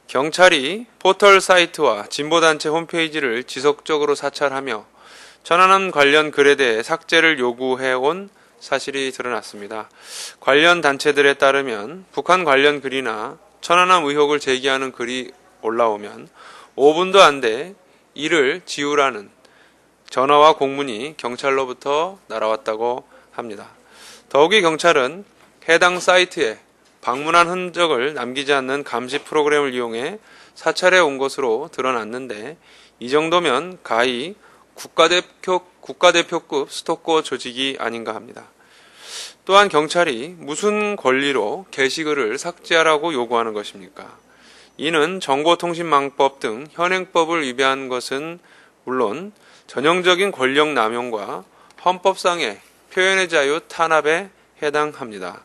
경찰이 포털 사이트와 진보단체 홈페이지를 지속적으로 사찰하며 천안함 관련 글에 대해 삭제를 요구해온 사실이 드러났습니다. 관련 단체들에 따르면 북한 관련 글이나 천안함 의혹을 제기하는 글이 올라오면 5분도 안 돼 이를 지우라는 전화와 공문이 경찰로부터 날아왔다고 합니다. 더욱이 경찰은 해당 사이트에 방문한 흔적을 남기지 않는 감시 프로그램을 이용해 사찰해 온 것으로 드러났는데 이 정도면 가히 국가대표급 스토커 조직이 아닌가 합니다. 또한 경찰이 무슨 권리로 게시글을 삭제하라고 요구하는 것입니까? 이는 정보통신망법 등 현행법을 위배한 것은 물론 전형적인 권력 남용과 헌법상의 표현의 자유 탄압에 해당합니다.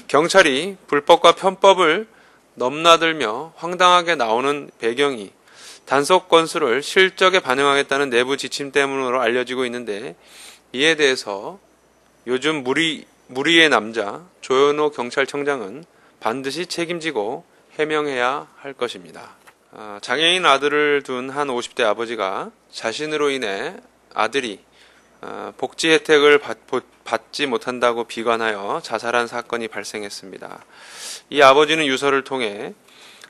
경찰이 불법과 편법을 넘나들며 황당하게 나오는 배경이 단속 건수를 실적에 반영하겠다는 내부 지침 때문으로 알려지고 있는데 이에 대해서 요즘 무리의 남자 조현호 경찰청장은 반드시 책임지고 해명해야 할 것입니다. 장애인 아들을 둔 한 50대 아버지가 자신으로 인해 아들이 복지 혜택을 받지 못한다고 비관하여 자살한 사건이 발생했습니다. 이 아버지는 유서를 통해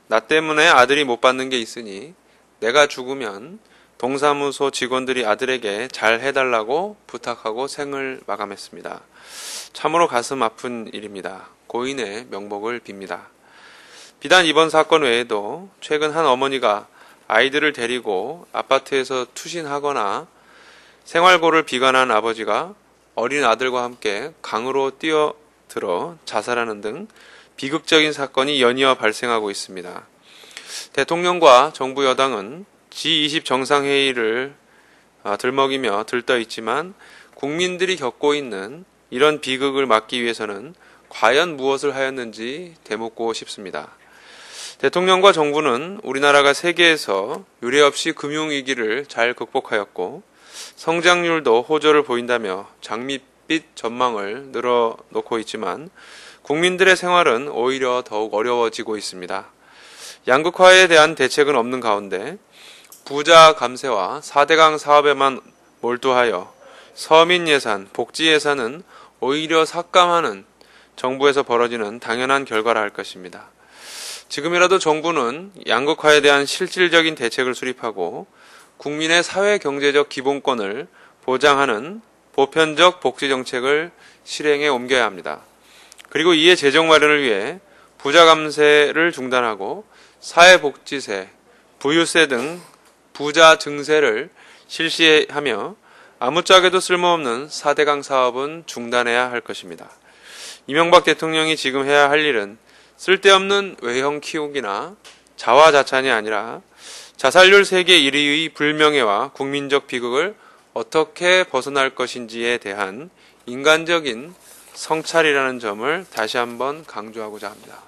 나 때문에 아들이 못 받는 게 있으니 내가 죽으면 동사무소 직원들이 아들에게 잘 해달라고 부탁하고 생을 마감했습니다. 참으로 가슴 아픈 일입니다. 고인의 명복을 빕니다. 비단 이번 사건 외에도 최근 한 어머니가 아이들을 데리고 아파트에서 투신하거나 생활고를 비관한 아버지가 어린 아들과 함께 강으로 뛰어들어 자살하는 등 비극적인 사건이 연이어 발생하고 있습니다. 대통령과 정부 여당은 G20 정상회의를 들먹이며 들떠 있지만 국민들이 겪고 있는 이런 비극을 막기 위해서는 과연 무엇을 하였는지 되묻고 싶습니다. 대통령과 정부는 우리나라가 세계에서 유례없이 금융위기를 잘 극복하였고 성장률도 호조를 보인다며 장밋빛 전망을 늘어놓고 있지만 국민들의 생활은 오히려 더욱 어려워지고 있습니다. 양극화에 대한 대책은 없는 가운데 부자 감세와 4대강 사업에만 몰두하여 서민 예산, 복지 예산은 오히려 삭감하는 정부에서 벌어지는 당연한 결과라 할 것입니다. 지금이라도 정부는 양극화에 대한 실질적인 대책을 수립하고 국민의 사회 경제적 기본권을 보장하는 보편적 복지 정책을 실행에 옮겨야 합니다. 그리고 이에 재정 마련을 위해 부자 감세를 중단하고 사회복지세, 부유세 등 부자 증세를 실시하며 아무짝에도 쓸모없는 4대강 사업은 중단해야 할 것입니다. 이명박 대통령이 지금 해야 할 일은 쓸데없는 외형 키우기나 자화자찬이 아니라 자살률 세계 1위의 불명예와 국민적 비극을 어떻게 벗어날 것인지에 대한 인간적인 성찰이라는 점을 다시 한번 강조하고자 합니다.